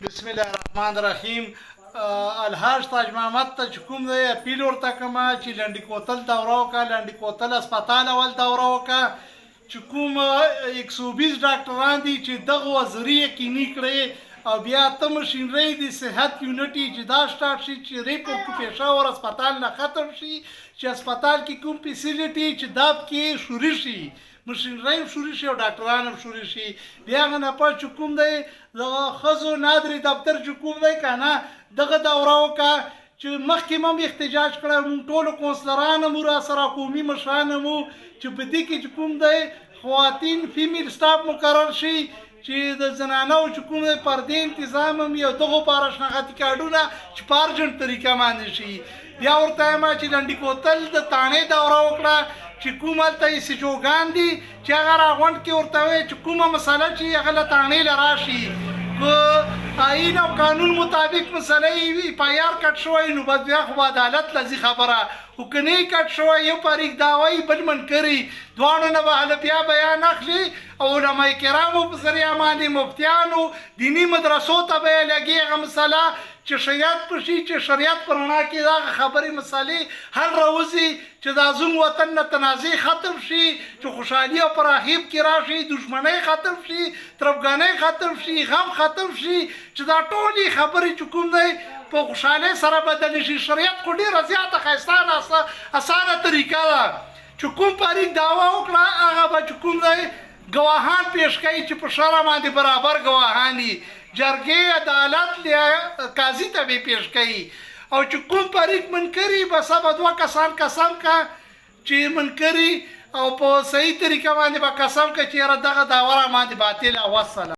بسم الله الرحمن الرحیم. الحاج تاج محمد ته چې کوم دی اپیل ورته کومه چې لنډي کوتل دوره وکړه، لنډي کوتل هسپتال اول دوره وکړه چې کوم 120 ډاکټران دي چې دغه وزري یقیني کړي او بیا ته مشینري د صحت یونټي چې دا سٹارټ شي چې ریپورټ پېښور هسپتال نه ختم شي چې هسپتال کې کوم فیسیلیټي چې دا کې شروع شي مشینري شروع شي او ډاکټران هم شروع شي. بیا هغه نه پات چې کوم دی دغه ښځو نادري دفتر چې کوم دی که نه دغه دوره وکړه چې مخکې هم احتجاج کړی مونږ ټولو کونسلران هم راسره قومي مشران هم چې په دې کې چې کوم دی خواتین فیمیل سټاف مقرر شي چې د زنانو چې کوم دی پردې انتظام هم یو دغو پاره شناختي کارډونه چې په ارجنټ طریقه باندې شي. بیا ورته وایم چې لنډي کوتل د تاڼې دوره وکړه چې کوم هلته سجوګان دي چې هغه راغونډ کې ورته وایي چې کومه مسله چې هغه له تاڼې له راشي که آیین او قانون مطابق مسله یې پایار کټ شوی نو بس بیا خو عدالت لذي خبره خو که نه یې کټ شوی یو پاریک دعوی بل منکري دواړو نه به هله بیا بیان اخلي او علما کرامو په ذریعه باندې مفتیانو دیني مدرسو ته به یې لګي هغه مسله چې شریعت په شي چې شریعت په رڼا کې دغه خبرې مسالې حل راوځي چې دا زموږ وطن نه تنازع ختم شي چې خوشحالي او پراخیب کې راشي دښمنۍ ختم شي تربګانۍ ختم شي غم ختم شي چې دا ټولې خبرې چې کوم دی په خوشحالۍ سره بدلې شي. شریعت خو ډېره زیاته ښایسته اسانه طریقه ده چې کوم پاریک دعوه وکړه هغه به چې کوم دی ګواهان پیش کوي چې په شرع باندې برابر ګواهان دي جرګې عدالت قاضي ته به پیش کوي او چې کوم پاریک منکري بس به دوه کسان قسم کا چې منکري او په صحیح طریقه باندې به قسم کا چې یاره دغه داوره باندې باطله. والسلام.